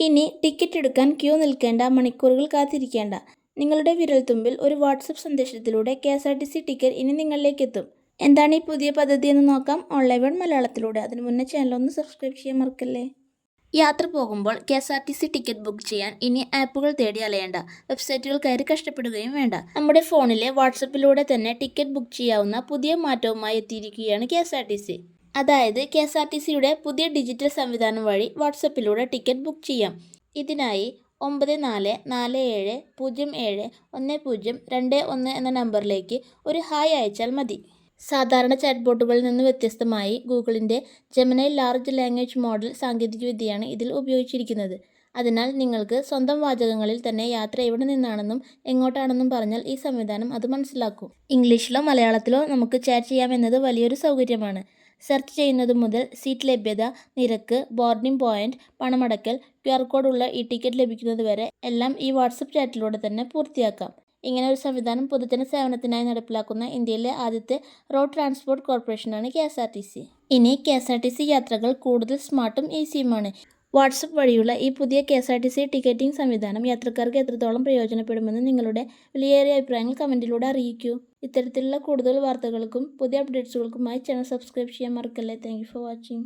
ഇനി ടിക്കറ്റ് എടുക്കാൻ ക്യൂ നിൽക്കേണ്ട, മണിക്കൂറുകൾ കാത്തിരിക്കേണ്ട. നിങ്ങളുടെ വിരൽത്തുമ്പിൽ ഒരു വാട്സപ്പ് സന്ദേശത്തിലൂടെ KSRTC ടിക്കറ്റ് ഇനി നിങ്ങളിലേക്ക് എത്തും. എന്താണ് ഈ പുതിയ പദ്ധതി എന്ന് നോക്കാം ഓൺലൈൻ വൺ മലയാളത്തിലൂടെ. അതിനു മുന്നേ ചാനൽ ഒന്ന് സബ്സ്ക്രൈബ് ചെയ്യാൻ മറക്കല്ലേ. യാത്ര പോകുമ്പോൾ KSRTC ടിക്കറ്റ് ബുക്ക് ചെയ്യാൻ ഇനി ആപ്പുകൾ തേടി അലയേണ്ട, വെബ്സൈറ്റുകൾ കയറി കഷ്ടപ്പെടുകയും വേണ്ട. നമ്മുടെ ഫോണിലെ വാട്സപ്പിലൂടെ തന്നെ ടിക്കറ്റ് ബുക്ക് ചെയ്യാവുന്ന പുതിയ മാറ്റവുമായി എത്തിയിരിക്കുകയാണ് KSRTC. അതായത് KSRTCയുടെ പുതിയ ഡിജിറ്റൽ സംവിധാനം വഴി വാട്സപ്പിലൂടെ ടിക്കറ്റ് ബുക്ക് ചെയ്യാം. ഇതിനായി 9447071021 എന്ന നമ്പറിലേക്ക് ഒരു ഹായ് അയച്ചാൽ മതി. സാധാരണ ചാറ്റ് ബോട്ടുകളിൽ നിന്ന് വ്യത്യസ്തമായി ഗൂഗിളിൻ്റെ ജെമിനി ലാർജ് ലാംഗ്വേജ് മോഡൽ സാങ്കേതികവിദ്യയാണ് ഇതിൽ ഉപയോഗിച്ചിരിക്കുന്നത്. അതിനാൽ നിങ്ങൾക്ക് സ്വന്തം വാചകങ്ങളിൽ തന്നെ യാത്ര എവിടെ നിന്നാണെന്നും എങ്ങോട്ടാണെന്നും പറഞ്ഞാൽ ഈ സംവിധാനം അത് മനസ്സിലാക്കും. ഇംഗ്ലീഷിലോ മലയാളത്തിലോ നമുക്ക് ചാറ്റ് ചെയ്യാമെന്നത് വലിയൊരു സൗകര്യമാണ്. സെർച്ച് ചെയ്യുന്നത് മുതൽ സീറ്റ് ലഭ്യത, നിരക്ക്, ബോർഡിംഗ് പോയിന്റ്, പണമടയ്ക്കൽ, QR കോഡ് ഉള്ള ഈ ടിക്കറ്റ് ലഭിക്കുന്നത് വരെ എല്ലാം ഈ വാട്സപ്പ് ചാറ്റിലൂടെ തന്നെ പൂർത്തിയാക്കാം. ഇങ്ങനെ ഒരു സംവിധാനം പൊതുജന സേവനത്തിനായി നടപ്പിലാക്കുന്ന ഇന്ത്യയിലെ ആദ്യത്തെ റോഡ് ട്രാൻസ്പോർട്ട് കോർപ്പറേഷനാണ് KSRTC. ഇനി KSRTC യാത്രകൾ കൂടുതൽ സ്മാർട്ടും ഈസിയുമാണ്. വാട്സപ്പ് വഴിയുള്ള ഈ പുതിയ KSRTC ടിക്കറ്റിംഗ് സംവിധാനം യാത്രക്കാർക്ക് എത്രത്തോളം പ്രയോജനപ്പെടുമെന്ന് നിങ്ങളുടെ വിലയേറിയ അഭിപ്രായങ്ങൾ കമൻറ്റിലൂടെ അറിയിക്കൂ. ഇത്തരത്തിലുള്ള കൂടുതൽ വാർത്തകൾക്കും പുതിയ അപ്ഡേറ്റ്സുകൾക്കുമായി ചാനൽ സബ്സ്ക്രൈബ് ചെയ്യാൻ മറക്കല്ലേ. Thank you for watching.